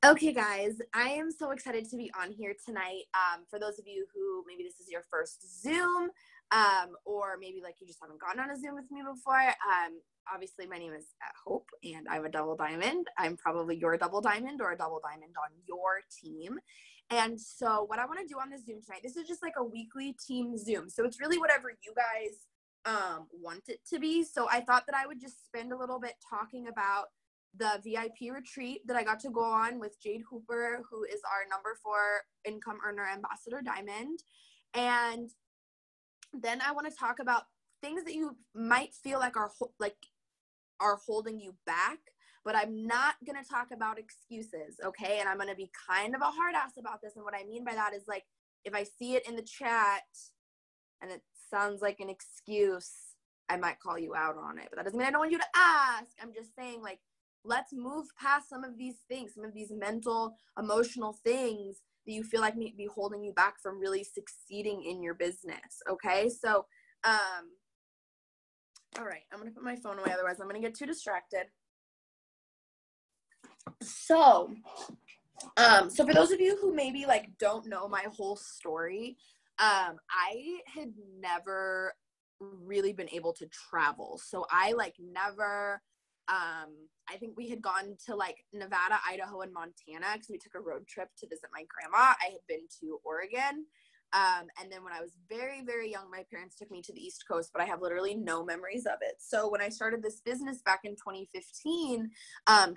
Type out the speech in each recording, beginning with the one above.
Okay, guys, I am so excited to be on here tonight. For those of you who maybe this is your first Zoom, or maybe like you just haven't gotten on a Zoom with me before, obviously my name is Hope and I'm a double diamond. I'm probably your double diamond or a double diamond on your team. And so what I want to do on this Zoom tonight, this is just like a weekly team Zoom. So it's really whatever you guys want it to be. So I thought that I would just spend a little bit talking about the VIP retreat that I got to go on with Jade Hooper, who is our number 4 income earner ambassador diamond. And then I want to talk about things that you might feel like are holding you back, but I'm not going to talk about excuses, okay? And I'm going to be kind of a hard ass about this. And what I mean by that is, like, if I see it in the chat and it sounds like an excuse, I might call you out on it. But that doesn't mean I don't want you to ask. I'm just saying, like, let's move past some of these things, some of these mental, emotional things that you feel like may be holding you back from really succeeding in your business, okay? So, all right, I'm going to put my phone away, otherwise I'm going to get too distracted. So for those of you who maybe, like, don't know my whole story, I had never really been able to travel. So I, like, never... I think we had gone to like Nevada, Idaho, and Montana because we took a road trip to visit my grandma. I had been to Oregon. And then when I was very, very young, my parents took me to the East Coast, but I have literally no memories of it. So when I started this business back in 2015,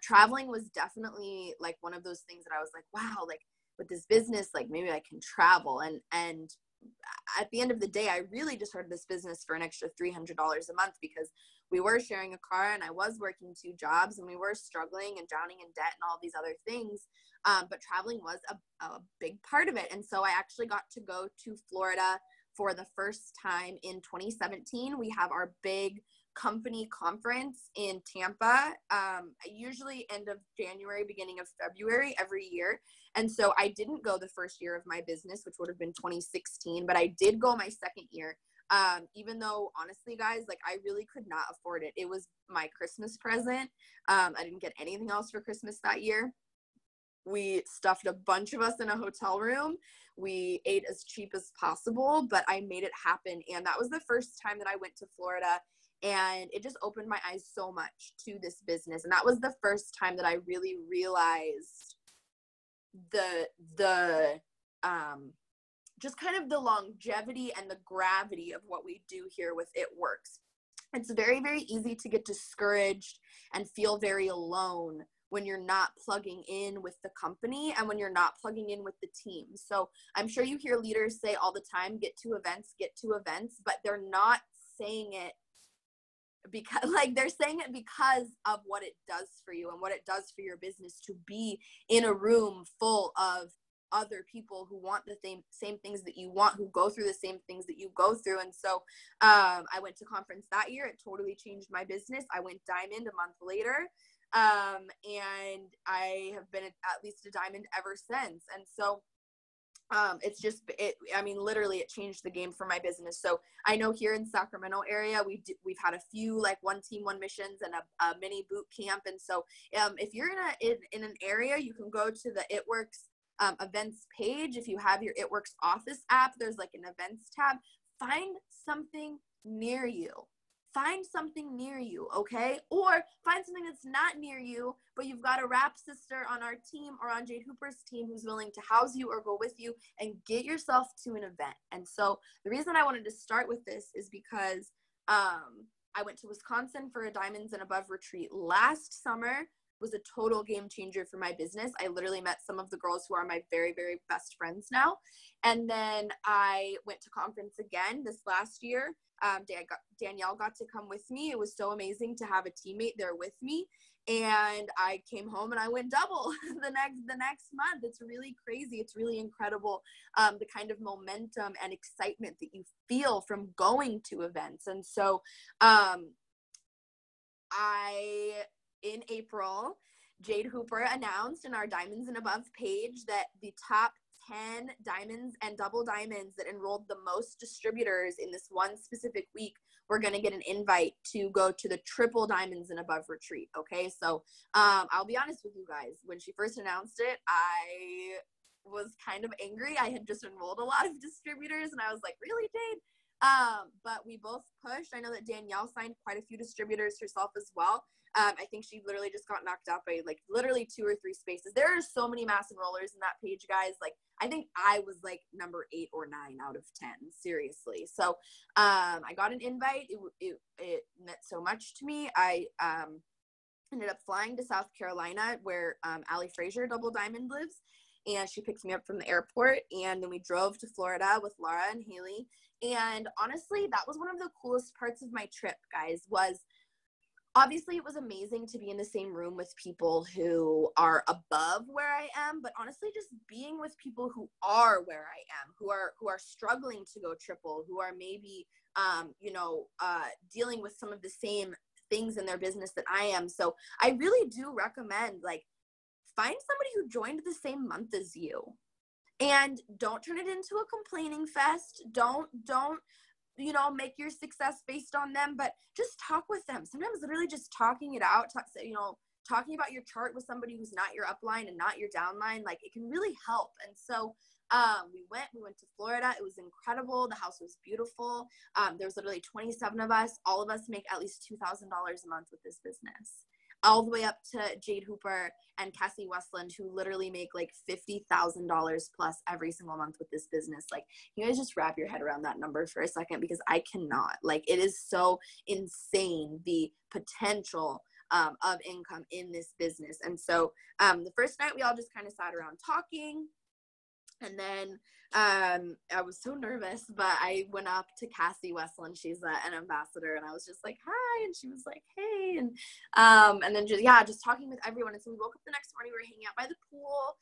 traveling was definitely like one of those things that I was like, wow, like with this business, like maybe I can travel. And at the end of the day, I really just started this business for an extra $300 a month because we were sharing a car and I was working 2 jobs and we were struggling and drowning in debt and all these other things. But traveling was a big part of it. And so I actually got to go to Florida for the first time in 2017. We have our big company conference in Tampa, usually end of January, beginning of February every year. And so I didn't go the first year of my business, which would have been 2016, but I did go my second year. Even though honestly, guys, like I really could not afford it. It was my Christmas present. I didn't get anything else for Christmas that year. We stuffed a bunch of us in a hotel room. We ate as cheap as possible, but I made it happen. And that was the first time that I went to Florida. And it just opened my eyes so much to this business. And that was the first time that I really realized the just kind of the longevity and the gravity of what we do here with It Works. It's very, very easy to get discouraged and feel very alone when you're not plugging in with the company and when you're not plugging in with the team. So I'm sure you hear leaders say all the time, get to events, but they're not saying it because like they're saying it because of what it does for you and what it does for your business to be in a room full of other people who want the same things that you want, who go through the same things that you go through. And so I went to conference that year. It totally changed my business. I went diamond a month later. And I have been at least a diamond ever since. And so literally it changed the game for my business. So I know here in Sacramento area, we've had a few like one team, one missions and a mini boot camp. And so if you're in an area, you can go to the It Works events page. If you have your It Works office app, there's like an events tab. Find something near you. Okay? Or find something that's not near you, but you've got a rap sister on our team or on Jade Hooper's team who's willing to house you or go with you and get yourself to an event. And so the reason I wanted to start with this is because I went to Wisconsin for a Diamonds and Above retreat last summer. Was a total game changer for my business. I literally met some of the girls who are my very, very best friends now. And then I went to conference again this last year. Danielle got to come with me. It was so amazing to have a teammate there with me. And I came home and I went double the next month. It's really crazy. It's really incredible. The kind of momentum and excitement that you feel from going to events. And so in April, Jade Hooper announced in our Diamonds and Above page that the top 10 diamonds and double diamonds that enrolled the most distributors in this one specific week were going to get an invite to go to the triple diamonds and above retreat. Okay. So, I'll be honest with you guys. When she first announced it, I was kind of angry. I had just enrolled a lot of distributors and I was like, really, Jade? But we both pushed. I know that Danielle signed quite a few distributors herself as well. I think she literally just got knocked out by like literally 2 or 3 spaces. There are so many mass enrollers in that page, guys. Like, I think I was like number 8 or 9 out of 10, seriously. So, I got an invite. It meant so much to me. I, ended up flying to South Carolina where, Allie Frazier Double Diamond lives. And she picked me up from the airport. And then we drove to Florida with Laura and Haley. And honestly, that was one of the coolest parts of my trip, guys, was obviously it was amazing to be in the same room with people who are above where I am, but honestly just being with people who are where I am, who are struggling to go triple, who are maybe, dealing with some of the same things in their business that I am. So I really do recommend, like, find somebody who joined the same month as you. And don't turn it into a complaining fest. Don't, make your success based on them, but just talk with them. Sometimes literally just talking it out, talking about your chart with somebody who's not your upline and not your downline, like, it can really help. And so we went to Florida. It was incredible. The house was beautiful. There was literally 27 of us. All of us make at least $2,000 a month with this business. All the way up to Jade Hooper and Cassie Westland, who literally make like $50,000 plus every single month with this business. Like, you guys just wrap your head around that number for a second, because I cannot. Like, it is so insane, the potential of income in this business. And so the first night we all just kind of sat around talking. And then I was so nervous, but I went up to Cassie Westland. She's an ambassador, and I was just like, hi, and she was like, hey, and then just talking with everyone. And so we woke up the next morning, we were hanging out by the pool,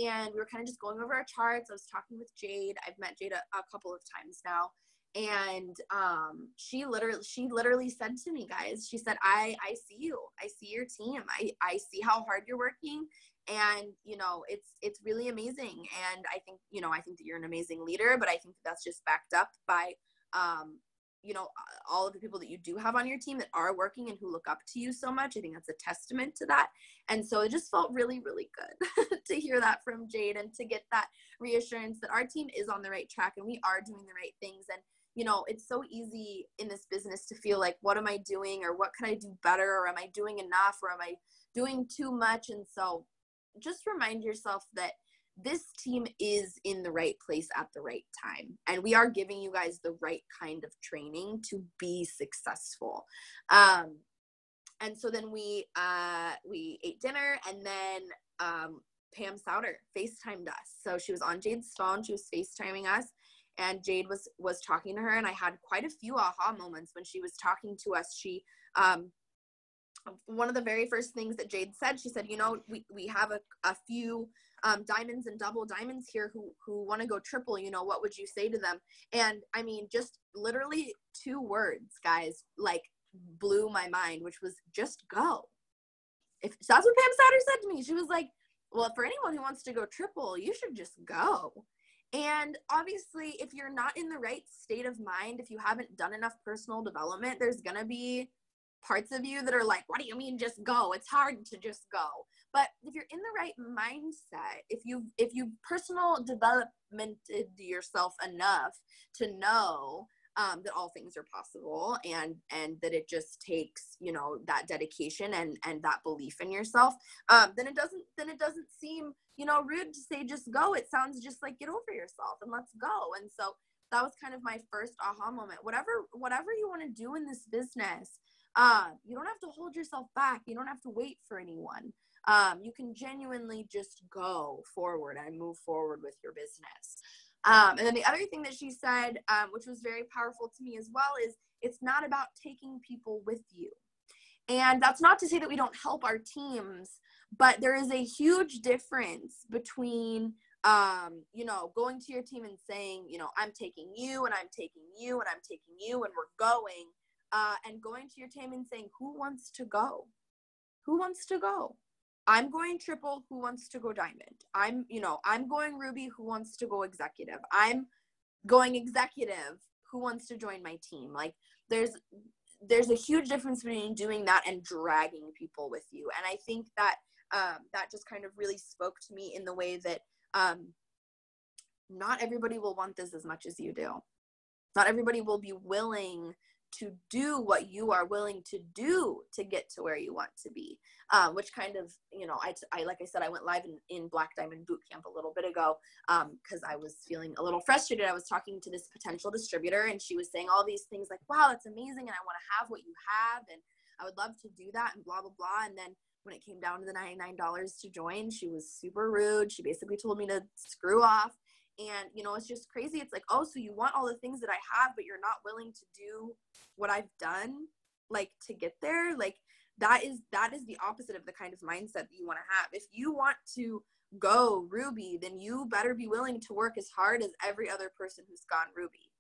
and we were kind of just going over our charts. I was talking with Jade. I've met Jade a couple of times now, and she literally said to me, guys, she said, I see you. I see your team. I see how hard you're working. And, it's really amazing. And I think that you're an amazing leader, but I think that's just backed up by, all of the people that you do have on your team that are working and who look up to you so much. I think that's a testament to that. And so it just felt really, really good to hear that from Jade and to get that reassurance that our team is on the right track and we are doing the right things. And, it's so easy in this business to feel like, what am I doing? Or what can I do better? Or am I doing enough? Or am I doing too much? And so just remind yourself that this team is in the right place at the right time. And we are giving you guys the right kind of training to be successful. And so then we ate dinner, and then Pam Souter FaceTimed us. So she was on Jade's phone. She was FaceTiming us, and Jade was talking to her. And I had quite a few aha moments when she was talking to us. She, one of the very first things that Jade said, she said, we have a few diamonds and double diamonds here who want to go triple, what would you say to them? And I mean, just literally 2 words, guys, like, blew my mind, which was just go. If that's what Pam Souter said to me. She was like, well, for anyone who wants to go triple, you should just go. And obviously, if you're not in the right state of mind, if you haven't done enough personal development, there's going to be parts of you that are like, what do you mean just go? It's hard to just go. But if you're in the right mindset, if you've personal developmented yourself enough to know that all things are possible and that it just takes, that dedication and that belief in yourself, then it doesn't seem, rude to say just go. It sounds just like get over yourself and let's go. And so that was kind of my first aha moment. Whatever you want to do in this business, you don't have to hold yourself back. You don't have to wait for anyone. You can genuinely just go forward and move forward with your business. And then the other thing that she said, which was very powerful to me as well, is it's not about taking people with you. And that's not to say that we don't help our teams, but there is a huge difference between, going to your team and saying, I'm taking you and I'm taking you and I'm taking you and we're going, and going to your team and saying, who wants to go? Who wants to go? I'm going triple, who wants to go diamond? I'm going ruby, who wants to go executive? I'm going executive, who wants to join my team? Like, there's a huge difference between doing that and dragging people with you. And I think that that just kind of really spoke to me in the way that not everybody will want this as much as you do. Not everybody will be willing to do what you are willing to do to get to where you want to be, which kind of, I like I said, I went live in Black Diamond Boot Camp a little bit ago because I was feeling a little frustrated. I was talking to this potential distributor, and she was saying all these things like, wow, that's amazing, and I want to have what you have, and I would love to do that, and blah, blah, blah. And then when it came down to the $99 to join, she was super rude. She basically told me to screw off. And, it's just crazy. It's like, oh, so you want all the things that I have, but you're not willing to do what I've done, like, to get there. Like, that is the opposite of the kind of mindset that you want to have. If you want to go ruby, then you better be willing to work as hard as every other person who's gone ruby.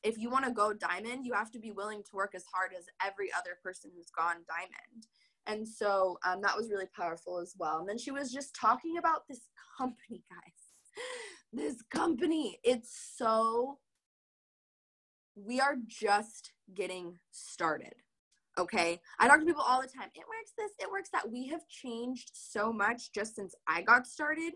If you want to go diamond, you have to be willing to work as hard as every other person who's gone diamond. And so that was really powerful as well. And then she was just talking about this company, guys. This company, we are just getting started, okay? I talk to people all the time. It works this, it works that. We have changed so much just since I got started,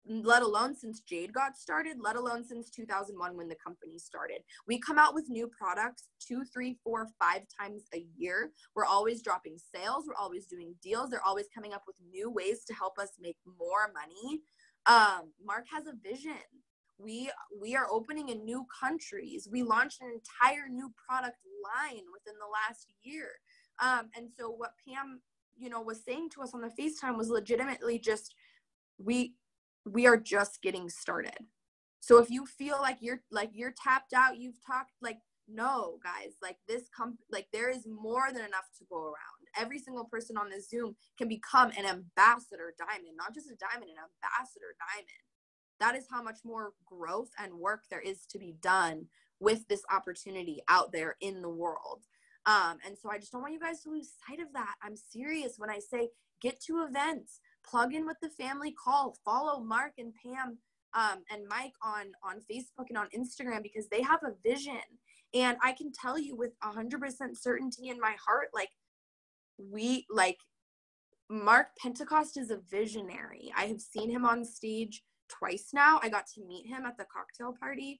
let alone since Jade got started, let alone since 2001 when the company started. We come out with new products 2, 3, 4, 5 times a year. We're always dropping sales. We're always doing deals. They're always coming up with new ways to help us make more money. Mark has a vision. We are opening in new countries. We launched an entire new product line within the last year. And so what Pam, was saying to us on the FaceTime was legitimately just, we are just getting started. So if you feel like you're tapped out, you've talked, like, no, guys, like, there is more than enough to go around. Every single person on this Zoom can become an ambassador diamond, not just a diamond, an ambassador diamond. That is how much more growth and work there is to be done with this opportunity out there in the world. And so I just don't want you guys to lose sight of that. I'm serious when I say get to events, plug in with the family call, follow Mark and Pam and Mike on Facebook and on Instagram, because they have a vision. And I can tell you with 100% certainty in my heart, Mark Pentecost is a visionary. I have seen him on stage twice now. I got to meet him at the cocktail party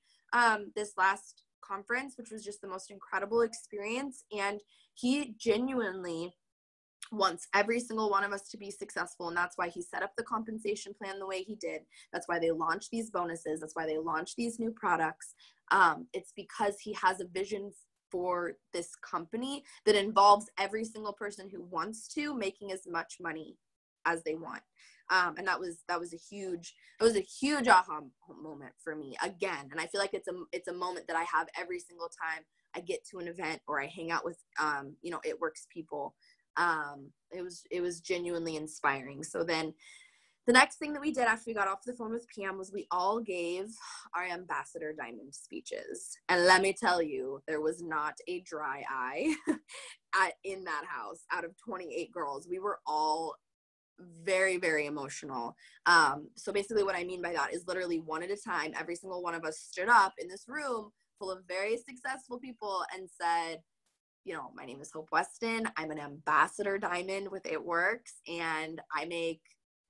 this last conference, which was just the most incredible experience. And he genuinely wants every single one of us to be successful. And that's why he set up the compensation plan the way he did. That's why they launched these bonuses. That's why they launched these new products. It's because he has a vision for this company that involves every single person who wants to making as much money as they want. And that was a huge aha moment for me again. And I feel like it's a moment that I have every single time I get to an event or I hang out with, It Works people. It was genuinely inspiring. So then the next thing that we did after we got off the phone with Pam was we all gave our Ambassador Diamond speeches. And let me tell you, there was not a dry eye in that house. Out of 28 girls, we were all very, very emotional. So basically what I mean by that is literally one at a time, every single one of us stood up in this room full of very successful people and said, my name is Hope Weston. I'm an Ambassador Diamond with It Works, and I make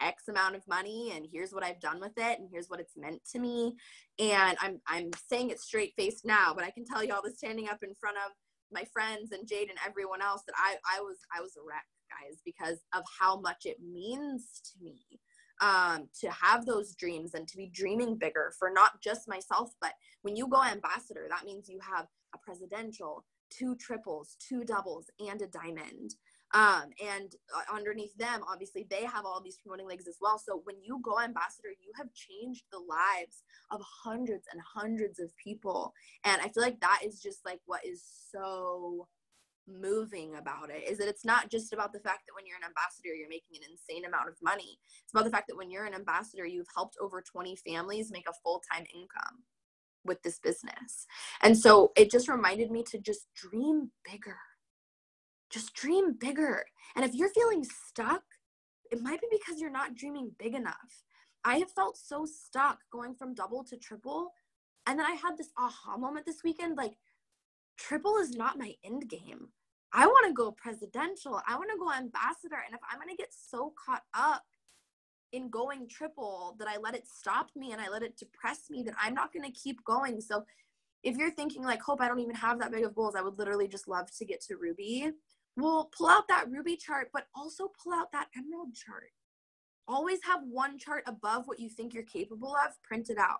X amount of money, and here's what I've done with it, and here's what it's meant to me. And I'm saying it straight faced now, but I can tell you all this standing up in front of my friends and Jade and everyone else that I was a wreck, guys, because of how much it means to me to have those dreams and to be dreaming bigger for not just myself, but when you go ambassador, that means you have a presidential, 2 triples, 2 doubles, and a diamond. And underneath them, obviously, they have all these promoting legs as well. So when you go ambassador, you have changed the lives of hundreds and hundreds of people. And I feel like that is just like what is so moving about it, is that it's not just about the fact that when you're an ambassador, you're making an insane amount of money. It's about the fact that when you're an ambassador, you've helped over 20 families make a full-time income with this business. And so it just reminded me to just dream bigger. Just dream bigger. And if you're feeling stuck, it might be because you're not dreaming big enough. I have felt so stuck going from double to triple. And then I had this aha moment this weekend, like, triple is not my end game. I want to go presidential. I want to go ambassador. And if I'm going to get so caught up in going triple that I let it stop me and I let it depress me, that I'm not going to keep going. So if you're thinking like, Hope, I don't even have that big of goals, I would literally just love to get to Ruby. Well, pull out that Ruby chart, but also pull out that Emerald chart. Always have one chart above what you think you're capable of, print it out.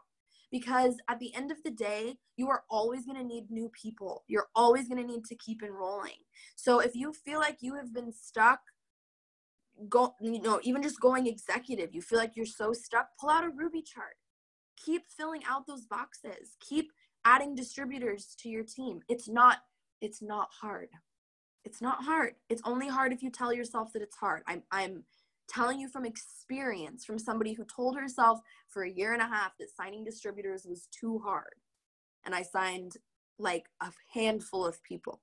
Because at the end of the day, you are always going to need new people. You're always going to need to keep enrolling. So if you feel like you have been stuck, even just going executive, you feel like you're so stuck, pull out a Ruby chart. Keep filling out those boxes. Keep adding distributors to your team. It's not hard. It's not hard. It's only hard if you tell yourself that it's hard. I'm telling you from experience, from somebody who told herself for a year and a half that signing distributors was too hard. And I signed like a handful of people.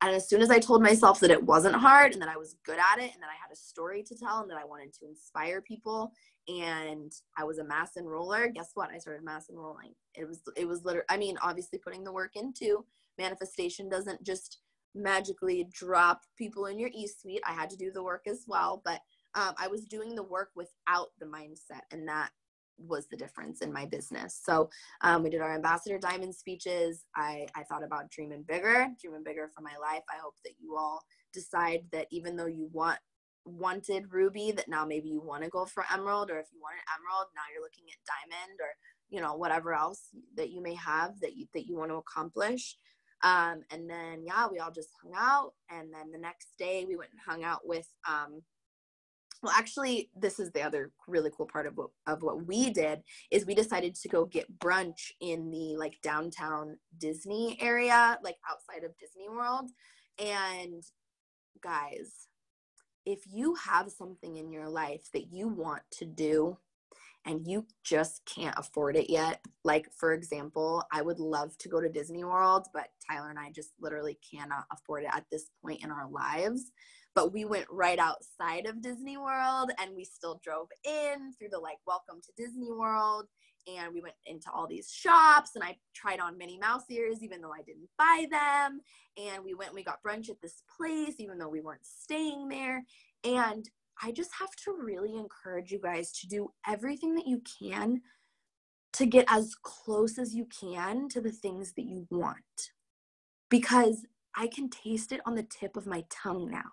And as soon as I told myself that it wasn't hard and that I was good at it and that I had a story to tell and that I wanted to inspire people and I was a mass enroller, guess what? I started mass enrolling. It was literally, I mean, obviously putting the work into manifestation doesn't just magically drop people in your e-suite. I had to do the work as well, but I was doing the work without the mindset, and that was the difference in my business. So we did our Ambassador Diamond speeches. I thought about dreaming bigger for my life. I hope that you all decide that even though you wanted Ruby, that now maybe you want to go for Emerald, or if you wanted Emerald, now you're looking at Diamond, or whatever else that you may have that you want to accomplish. And then, we all just hung out. And then the next day we went and hung out with, well, actually, this is the other really cool part of what we did, is we decided to go get brunch in the like downtown Disney area, like outside of Disney World. And guys, if you have something in your life that you want to do and you just can't afford it yet, like for example, I would love to go to Disney World, but Tyler and I just literally cannot afford it at this point in our lives. But we went right outside of Disney World and we still drove in through the like welcome to Disney World, and we went into all these shops and I tried on Minnie Mouse ears even though I didn't buy them, and we got brunch at this place even though we weren't staying there. And I just have to really encourage you guys to do everything that you can to get as close as you can to the things that you want, because I can taste it on the tip of my tongue now.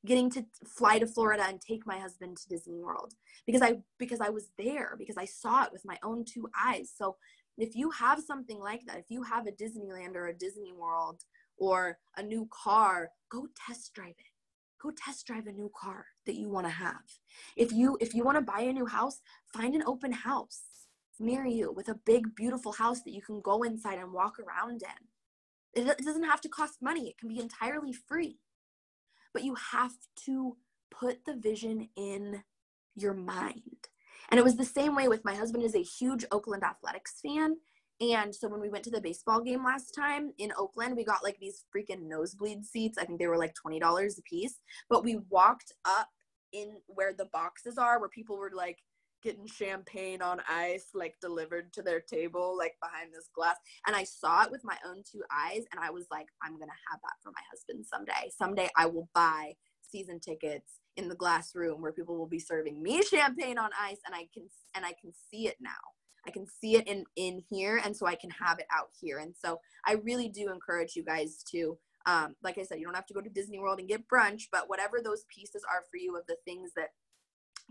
Getting to fly to Florida and take my husband to Disney World because I was there, because I saw it with my own two eyes. So if you have something like that, if you have a Disneyland or a Disney World or a new car, go test drive it. Go test drive a new car that you want to have. If you want to buy a new house, find an open house near you with a big, beautiful house that you can go inside and walk around in. It doesn't have to cost money. It can be entirely free. But you have to put the vision in your mind. And it was the same way with my husband is a huge Oakland Athletics fan. And so when we went to the baseball game last time in Oakland, we got like these freaking nosebleed seats. I think they were like $20 a piece. But we walked up in where the boxes are, where people were like getting champagne on ice, like delivered to their table, like behind this glass. And I saw it with my own two eyes. And I was like, I'm going to have that for my husband someday. Someday I will buy season tickets in the glass room where people will be serving me champagne on ice. And I can see it now. I can see it in here. And so I can have it out here. And so I really do encourage you guys to, like I said, you don't have to go to Disney World and get brunch, but whatever those pieces are for you of the things that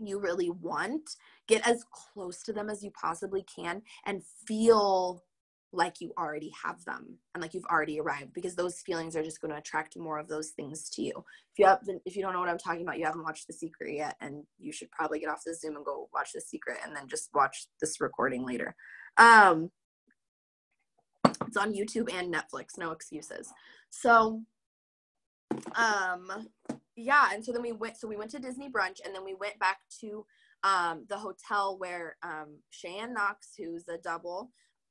you really want, get as close to them as you possibly can and feel like you already have them and like you've already arrived, because those feelings are just going to attract more of those things to you. If you don't know what I'm talking about, you haven't watched The Secret yet, and you should probably get off the Zoom and go watch The Secret and then just watch this recording later. It's on YouTube and Netflix, no excuses. So yeah, and so then we went to Disney brunch, and then we went back to the hotel where Cheyenne Knox, who's a double,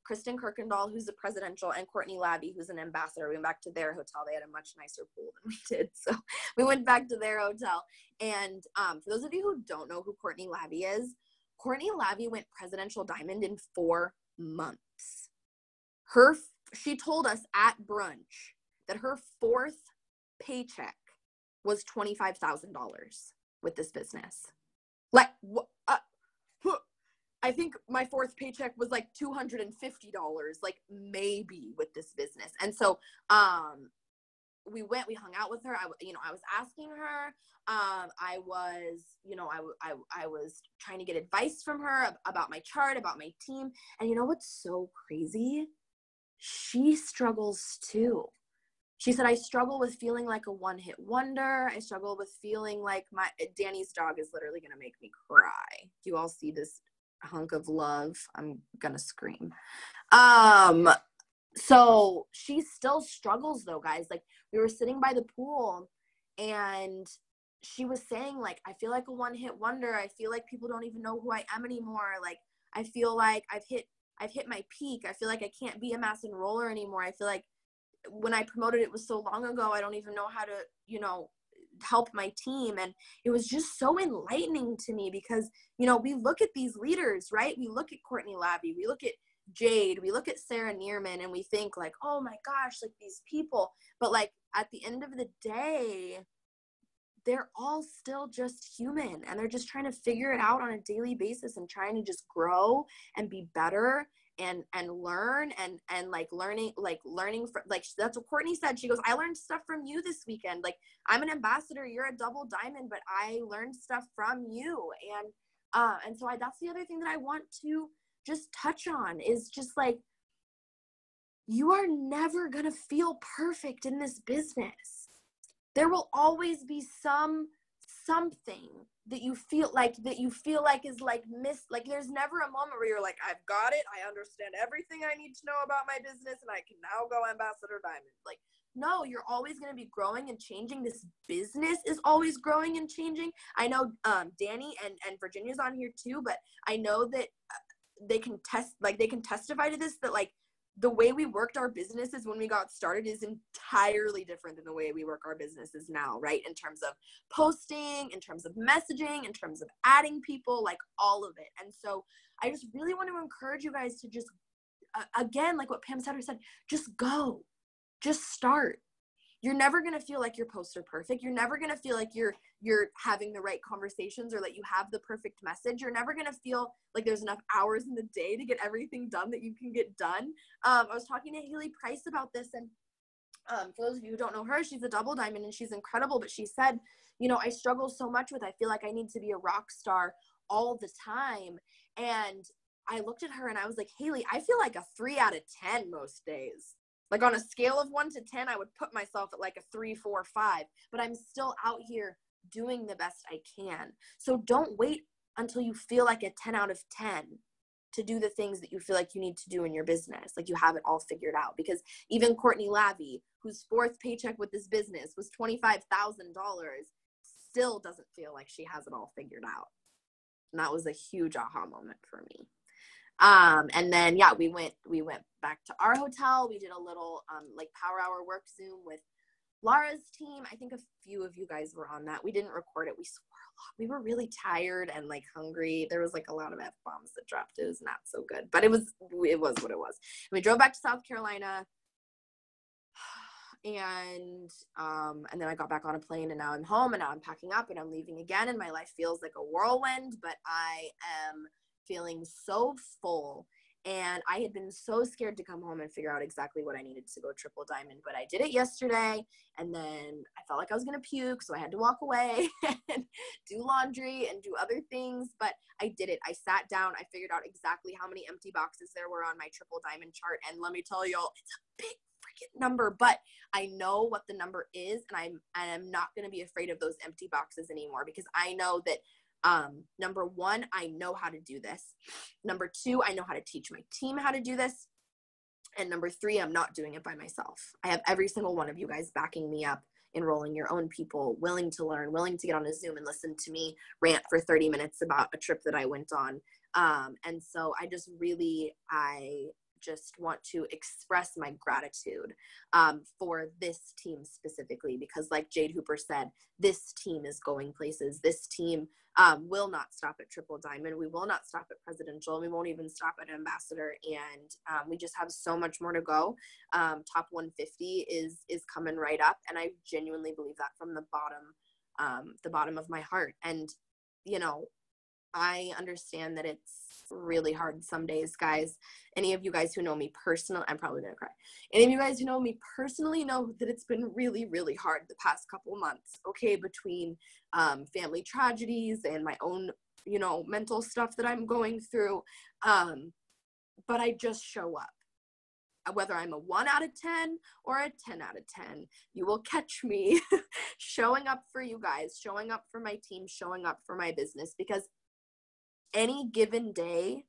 Kristen Kirkendall, who's a presidential, and Courtney Labby, who's an ambassador. We went back to their hotel. They had a much nicer pool than we did. So we went back to their hotel. And for those of you who don't know who Courtney Labby is, Courtney Labby went presidential diamond in 4 months. She told us at brunch that her 4th paycheck was $25,000 with this business. Like, I think my 4th paycheck was like $250, like maybe, with this business. And so, we hung out with her. I was asking her, I was trying to get advice from her about my chart, about my team. And you know what's so crazy? She struggles too. She said, I struggle with feeling like a one-hit wonder. I struggle with feeling like Danny's dog is literally going to make me cry. Do you all see this hunk of love? I'm going to scream. So she still struggles though, guys. Like, we were sitting by the pool and she was saying, like, I feel like a one-hit wonder. I feel like people don't even know who I am anymore. Like, I feel like I've hit my peak. I feel like I can't be a mass enroller anymore. I feel like when I promoted, it was so long ago, I don't even know how to, help my team. And it was just so enlightening to me because, we look at these leaders, right? We look at Courtney Labby, we look at Jade, we look at Sarah Neerman, and we think like, oh my gosh, like these people. But like at the end of the day, they're all still just human, and they're just trying to figure it out on a daily basis and trying to just grow and be better and learn and learning from, like, that's what Courtney said. She goes, I learned stuff from you this weekend. Like, I'm an ambassador, you're a double diamond, but I learned stuff from you. And so that's the other thing that I want to just touch on is just like, you are never gonna feel perfect in this business. There will always be something that you feel like is like like there's never a moment where you're like, I've got it, I understand everything I need to know about my business, and I can now go ambassador diamond. Like, no, you're always going to be growing and changing. This business is always growing and changing. I know Danny and Virginia's on here too, but I know that they can testify to this, that like the way we worked our businesses when we got started is entirely different than the way we work our businesses now, right? In terms of posting, in terms of messaging, in terms of adding people, like all of it. And so I just really want to encourage you guys to just, again, like what Pam Sutter said, just go, just start. You're never going to feel like your posts are perfect. You're never going to feel like you're having the right conversations or that you have the perfect message. You're never going to feel like there's enough hours in the day to get everything done that you can get done. I was talking to Haley Price about this, and for those of you who don't know her, she's a double diamond and she's incredible, but she said, I struggle so much with, I feel like I need to be a rock star all the time. And I looked at her and I was like, Haley, I feel like a 3 out of 10 most days. Like on a scale of 1 to 10, I would put myself at like a 3, 4, 5, but I'm still out here doing the best I can. So don't wait until you feel like a 10 out of 10 to do the things that you feel like you need to do in your business. Like you have it all figured out, because even Courtney Labby, whose 4th paycheck with this business was $25,000, still doesn't feel like she has it all figured out. And that was a huge aha moment for me. And then, yeah, we went back to our hotel. We did a little, like power hour work Zoom with Laura's team. I think a few of you guys were on that. We didn't record it. We swore a lot. We were really tired and like hungry. There was like a lot of F-bombs that dropped. It was not so good, but it was what it was. And we drove back to South Carolina, and then I got back on a plane, and now I'm home, and now I'm packing up and I'm leaving again. And my life feels like a whirlwind, but I am feeling so full, and I had been so scared to come home and figure out exactly what I needed to go triple diamond, but I did it yesterday, and then I felt like I was gonna puke, so I had to walk away and do laundry and do other things, but I did it. I sat down, I figured out exactly how many empty boxes there were on my triple diamond chart, and let me tell y'all, it's a big freaking number, but I know what the number is, and I'm not gonna be afraid of those empty boxes anymore, because I know that number 1, I know how to do this. Number 2, I know how to teach my team how to do this. And number 3, I'm not doing it by myself. I have every single one of you guys backing me up, enrolling your own people, willing to learn, willing to get on a Zoom and listen to me rant for 30 minutes about a trip that I went on. And so I just want to express my gratitude for this team specifically, because like Jade Hooper said, this team is going places. This team will not stop at Triple Diamond. We will not stop at Presidential. We won't even stop at Ambassador. And we just have so much more to go. Top 150 is coming right up. And I genuinely believe that from the bottom of my heart. And, you know, I understand that it's really hard some days, guys. Any of you guys who know me personally, I'm probably gonna cry. Any of you guys who know me personally know that it's been really, really hard the past couple months, okay, between family tragedies and my own, you know, mental stuff that I'm going through. But I just show up. Whether I'm a 1 out of 10 or a 10 out of 10, you will catch me showing up for you guys, showing up for my team, showing up for my business, because any given day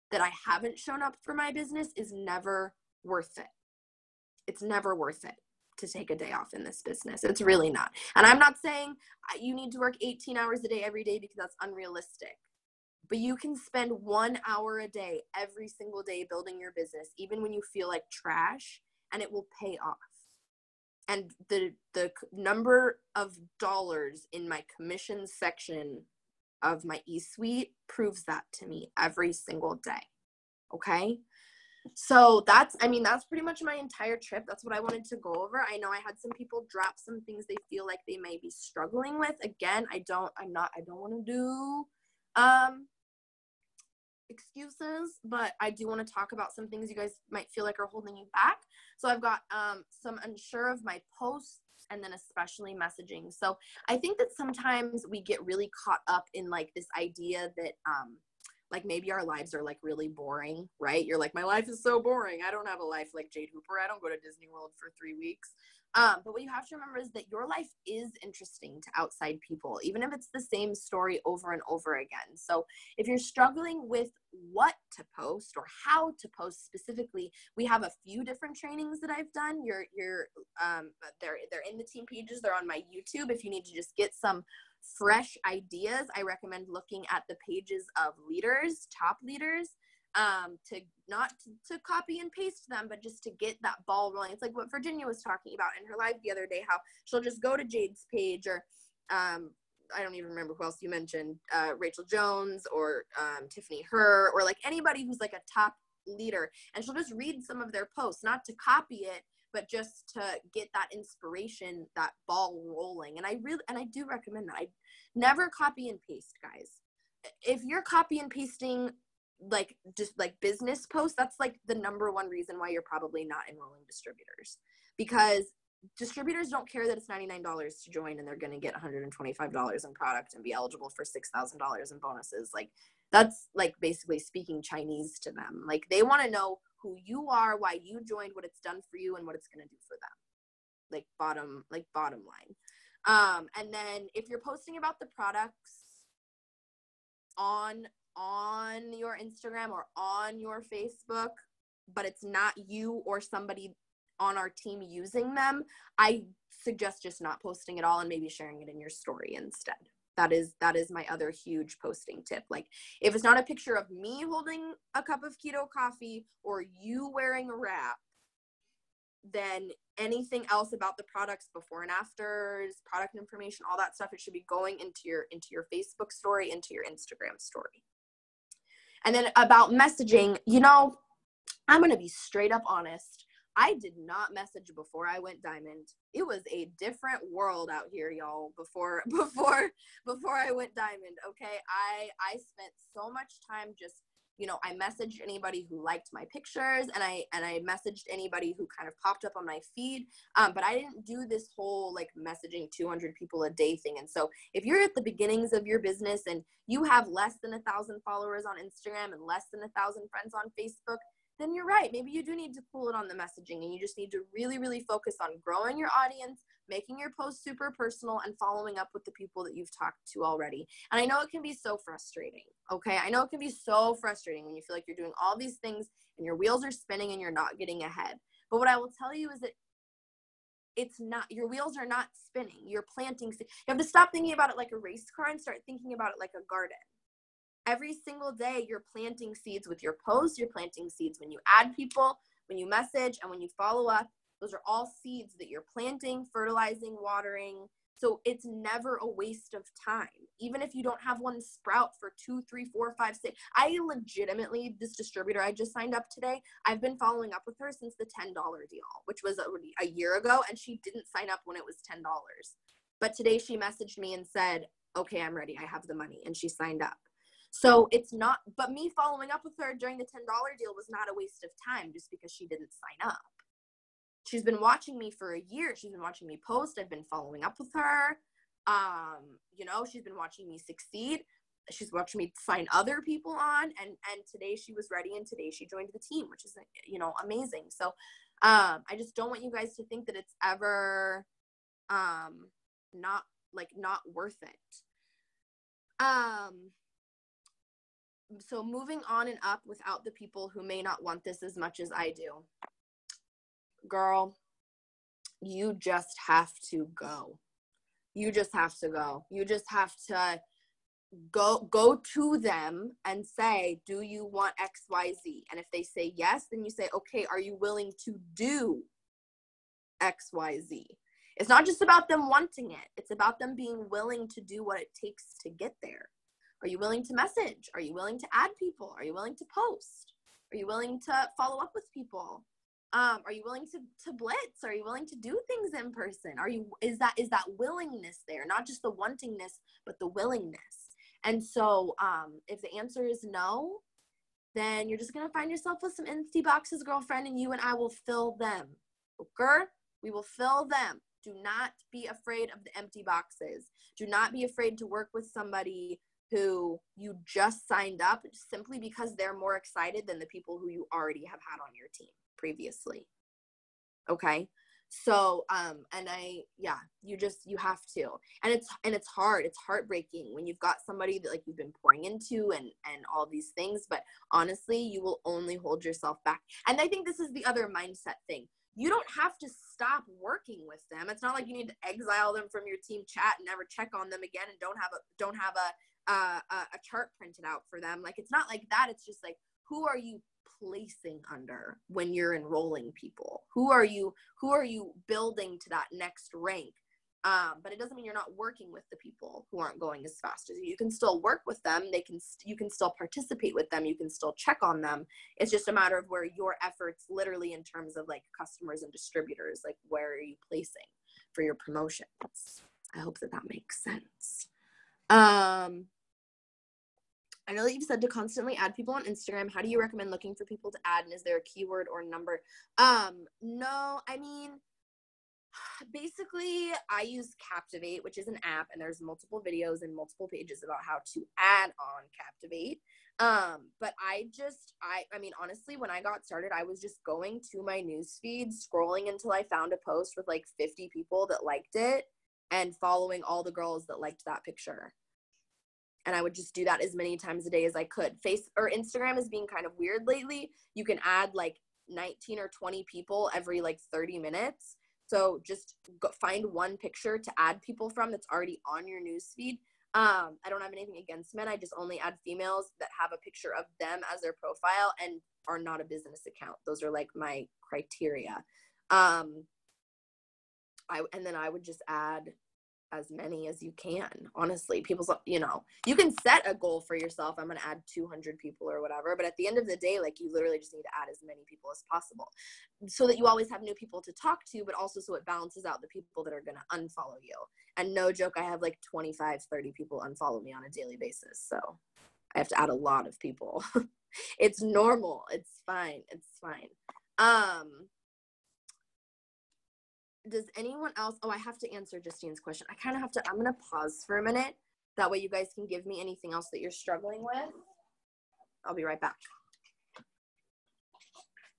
that I haven't shown up for my business is never worth it. It's never worth it to take a day off in this business. It's really not. And I'm not saying you need to work 18 hours a day every day, because that's unrealistic. But you can spend 1 hour a day every single day building your business, even when you feel like trash, and it will pay off. And the number of dollars in my commission section of my e-suite proves that to me every single day. Okay. So that's pretty much my entire trip. That's what I wanted to go over. I know I had some people drop some things they feel like they may be struggling with. Again, I don't want to do, excuses, but I do want to talk about some things you guys might feel like are holding you back. So I've got, some unsure of my posts, and then especially messaging. So I think that sometimes we get really caught up in like this idea that like maybe our lives are like really boring, right? You're like, my life is so boring. I don't have a life like Jade Hooper. I don't go to Disney World for 3 weeks. But what you have to remember is that your life is interesting to outside people, even if it's the same story over and over again. So if you're struggling with what to post or how to post specifically, we have a few different trainings that I've done. They're in the team pages. They're on my YouTube. If you need to just get some fresh ideas, I recommend looking at the pages of leaders, top leaders, to copy and paste them, but just to get that ball rolling. It's like what Virginia was talking about in her live the other day, how she'll just go to Jade's page, or I don't even remember who else you mentioned, Rachel Jones or Tiffany Herr, or like anybody who's like a top leader, and she'll just read some of their posts, not to copy it, but just to get that inspiration, that ball rolling. And I do recommend that. I never copy and paste, guys. If you're copy and pasting like just like business posts, that's like the number one reason why you're probably not enrolling distributors, because distributors don't care that it's $99 to join and they're going to get $125 in product and be eligible for $6,000 in bonuses. Like that's like basically speaking Chinese to them. Like they want to know who you are, why you joined, what it's done for you, and what it's going to do for them. Like bottom line. And then if you're posting about the products on your Instagram or on your Facebook, but it's not you or somebody on our team using them, I suggest just not posting it all and maybe sharing it in your story instead. That is my other huge posting tip. Like if it's not a picture of me holding a cup of keto coffee or you wearing a wrap, then anything else about the products, before and afters, product information, all that stuff, it should be going into your Facebook story, into your Instagram story. And then about messaging, you know, I'm going to be straight up honest. I did not message before I went diamond. It was a different world out here, y'all, before I went diamond, okay? I spent so much time just, you know, I messaged anybody who liked my pictures, and I messaged anybody who kind of popped up on my feed, but I didn't do this whole like messaging 200 people a day thing. And so if you're at the beginnings of your business and you have less than 1,000 followers on Instagram and less than 1,000 friends on Facebook, then you're right. Maybe you do need to cool it on the messaging, and you just need to really, really focus on growing your audience, making your posts super personal, and following up with the people that you've talked to already. And I know it can be so frustrating, okay? I know it can be so frustrating when you feel like you're doing all these things and your wheels are spinning and you're not getting ahead. But what I will tell you is that it's not, your wheels are not spinning. You're planting. You have to stop thinking about it like a race car and start thinking about it like a garden. Every single day, you're planting seeds with your posts. You're planting seeds when you add people, when you message, and when you follow up. Those are all seeds that you're planting, fertilizing, watering. So it's never a waste of time. Even if you don't have one sprout for 2, 3, 4, 5, 6. I legitimately, this distributor I just signed up today, I've been following up with her since the $10 deal, which was a year ago, and she didn't sign up when it was $10. But today she messaged me and said, okay, I'm ready. I have the money. And she signed up. So it's not, but me following up with her during the $10 deal was not a waste of time just because she didn't sign up. She's been watching me for a year. She's been watching me post. I've been following up with her. She's been watching me succeed. She's watching me sign other people on. And today she was ready, and today she joined the team, which is, amazing. So I just don't want you guys to think that it's ever not worth it. So moving on and up without the people who may not want this as much as I do. Girl, you just have to go. You just have to go. You just have to go to them and say, do you want XYZ? And if they say yes, then you say, okay, are you willing to do XYZ? It's not just about them wanting it. It's about them being willing to do what it takes to get there. Are you willing to message? Are you willing to add people? Are you willing to post? Are you willing to follow up with people? Are you willing to blitz? Are you willing to do things in person? Is that willingness there? Not just the wantingness, but the willingness. And so if the answer is no, then you're just going to find yourself with some empty boxes, girlfriend, and you and I will fill them. Okay? We will fill them. Do not be afraid of the empty boxes. Do not be afraid to work with somebody who you just signed up simply because they're more excited than the people who you already have had on your team previously. Okay? So, you have to. And it's hard. It's heartbreaking when you've got somebody that you've been pouring into and all these things, but honestly, you will only hold yourself back. And I think this is the other mindset thing. You don't have to stop working with them. It's not like you need to exile them from your team chat and never check on them again and don't have a chart printed out for them. It's not like that. It's just who are you placing under when you're enrolling people? Who are you building to that next rank? But it doesn't mean you're not working with the people who aren't going as fast as you. You can still work with them. You can still participate with them. You can still check on them. It's just a matter of where your efforts, literally in terms of customers and distributors, where are you placing for your promotions? I hope that makes sense. I know that you've said to constantly add people on Instagram. How do you recommend looking for people to add? And is there a keyword or number? No, I mean, basically I use Captivate, which is an app, and there's multiple videos and multiple pages about how to add on Captivate. But I mean, honestly, when I got started, I was just going to my news feed, scrolling until I found a post with 50 people that liked it and following all the girls that liked that picture. And I would just do that as many times a day as I could. Instagram is being kind of weird lately. You can add 19 or 20 people every 30 minutes. So just find one picture to add people from that's already on your newsfeed. I don't have anything against men. I just only add females that have a picture of them as their profile and are not a business account. Those are my criteria. And then I would just add as many as you can. Honestly, you can set a goal for yourself. I'm going to add 200 people or whatever, but at the end of the day, you literally just need to add as many people as possible so that you always have new people to talk to, but also so it balances out the people that are going to unfollow you. And no joke, I have 25, 30 people unfollow me on a daily basis. So I have to add a lot of people. It's normal. It's fine. Does anyone else? Oh, I have to answer Justine's question. I'm going to pause for a minute. That way you guys can give me anything else that you're struggling with. I'll be right back.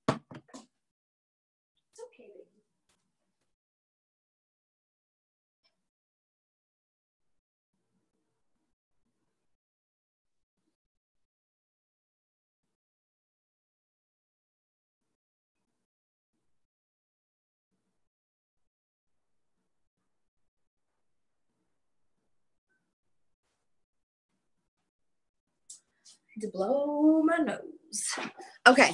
It's okay, baby. To blow my nose. Okay.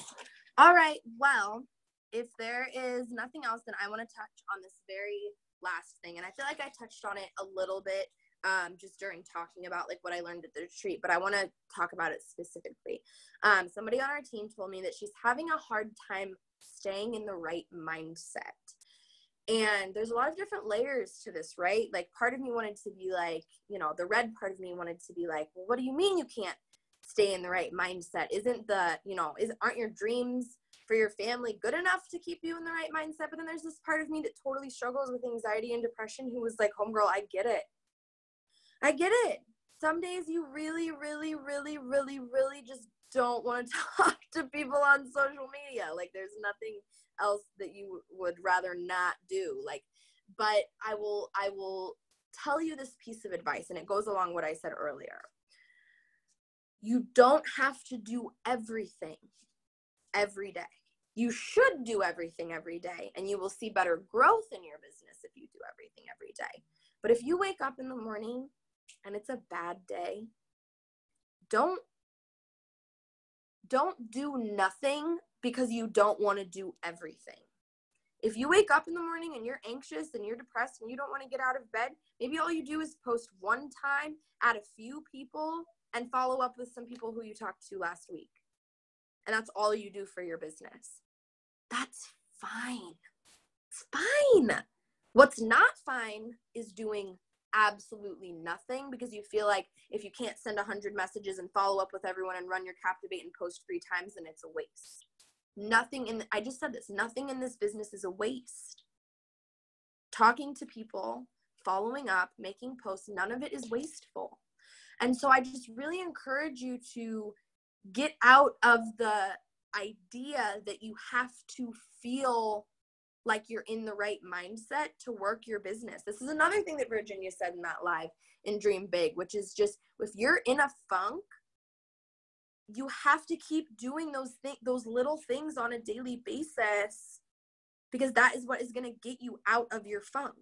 All right. Well, if there is nothing else, then I want to touch on this very last thing. And I feel like I touched on it a little bit just during talking about like what I learned at the retreat, but I want to talk about it specifically. Somebody on our team told me that she's having a hard time staying in the right mindset. And there's a lot of different layers to this, right? Like part of me wanted to be like, you know, the red part of me wanted to be like, well, what do you mean you can't stay in the right mindset? Isn't the, you know, aren't your dreams for your family good enough to keep you in the right mindset? But then there's this part of me that totally struggles with anxiety and depression who was like, homegirl, I get it. I get it. Some days you really, really, really, really, really just don't want to talk to people on social media. Like there's nothing else that you would rather not do. Like, but I will tell you this piece of advice, and it goes along what I said earlier. You don't have to do everything every day. You should do everything every day, and you will see better growth in your business if you do everything every day. But if you wake up in the morning and it's a bad day, don't do nothing because you don't want to do everything. If you wake up in the morning and you're anxious and you're depressed and you don't want to get out of bed, maybe all you do is post one time, add a few people, and follow up with some people who you talked to last week. And that's all you do for your business. That's fine. It's fine. What's not fine is doing absolutely nothing because you feel like if you can't send 100 messages and follow up with everyone and run your Captivate and post 3 times, then it's a waste. I just said this, nothing in this business is a waste. Talking to people, following up, making posts, none of it is wasteful. And so I just really encourage you to get out of the idea that you have to feel like you're in the right mindset to work your business. This is another thing that Virginia said in that live in Dream Big, which is just if you're in a funk, you have to keep doing those little things on a daily basis because that is what is going to get you out of your funk.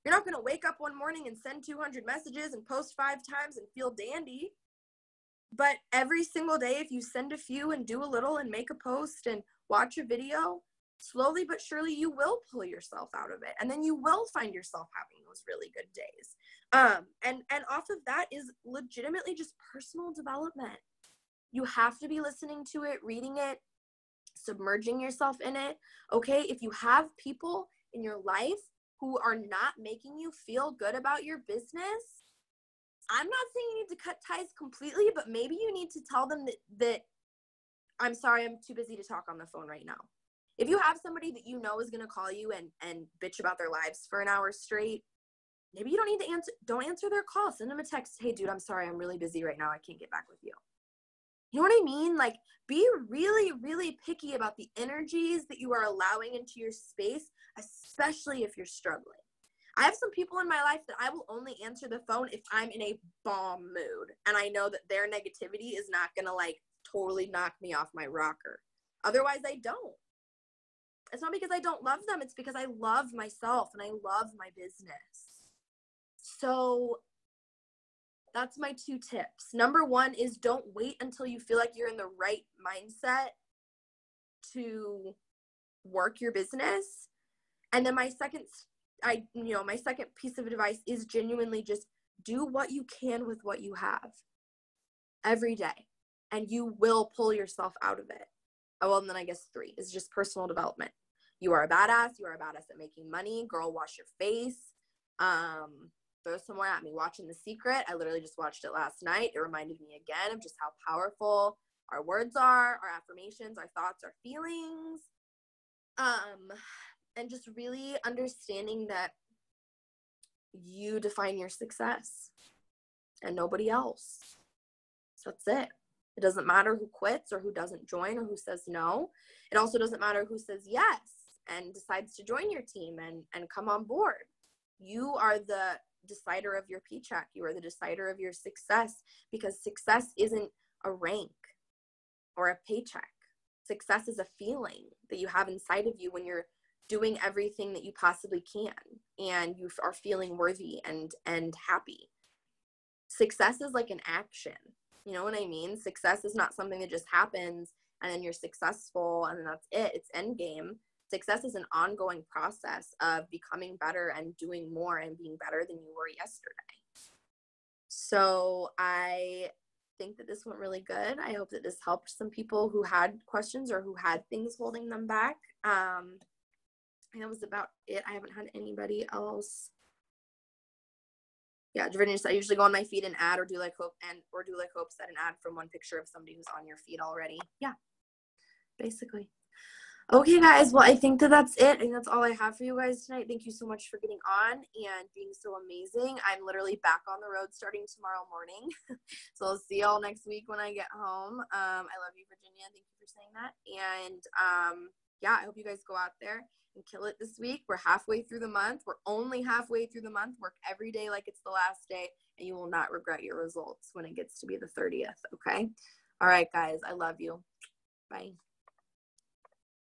You're not going to wake up one morning and send 200 messages and post 5 times and feel dandy. But every single day, if you send a few and do a little and make a post and watch a video, slowly but surely you will pull yourself out of it. And then you will find yourself having those really good days. And off of that is legitimately just personal development. You have to be listening to it, reading it, submerging yourself in it. Okay, if you have people in your life who are not making you feel good about your business, I'm not saying you need to cut ties completely, but maybe you need to tell them that I'm sorry, I'm too busy to talk on the phone right now. If you have somebody that you know is going to call you and bitch about their lives for an hour straight, maybe you don't need to don't answer their call. Send them a text. Hey, dude, I'm sorry. I'm really busy right now. I can't get back with you. You know what I mean? Like, be really, really picky about the energies that you are allowing into your space, especially if you're struggling. I have some people in my life that I will only answer the phone if I'm in a bomb mood. And I know that their negativity is not going to like totally knock me off my rocker. Otherwise, I don't. It's not because I don't love them. It's because I love myself and I love my business. So that's my 2 tips. Number 1 is don't wait until you feel like you're in the right mindset to work your business. And then my second piece of advice is genuinely just do what you can with what you have every day, and you will pull yourself out of it. Oh, well, and then I guess 3 is just personal development. You are a badass. You are a badass at making money. Girl, wash your face. Throw some more at me. Watching The Secret. I literally just watched it last night. It reminded me again of just how powerful our words are, our affirmations, our thoughts, our feelings. And just really understanding that you define your success and nobody else. That's it. It doesn't matter who quits or who doesn't join or who says no. It also doesn't matter who says yes and decides to join your team and come on board. You are the decider of your paycheck. You are the decider of your success, because success isn't a rank or a paycheck. Success is a feeling that you have inside of you when you're doing everything that you possibly can and you are feeling worthy and happy. Success is like an action. You know what I mean? Success is not something that just happens and then you're successful and then that's it. It's end game. Success is an ongoing process of becoming better and doing more and being better than you were yesterday. So I think that this went really good. I hope that this helped some people who had questions or who had things holding them back. And that was about it. I haven't had anybody else. Yeah, Virginia said I usually go on my feed and add or do like Hope said an ad from one picture of somebody who's on your feed already. Yeah, basically. Okay, guys. Well, I think that that's it. I think that's all I have for you guys tonight. Thank you so much for getting on and being so amazing. I'm literally back on the road starting tomorrow morning. So I'll see y'all next week when I get home. I love you, Virginia. Thank you for saying that. And yeah, I hope you guys go out there and kill it this week. We're halfway through the month. We're only halfway through the month. Work every day like it's the last day, and you will not regret your results when it gets to be the 30th. Okay? All right, guys. I love you. Bye.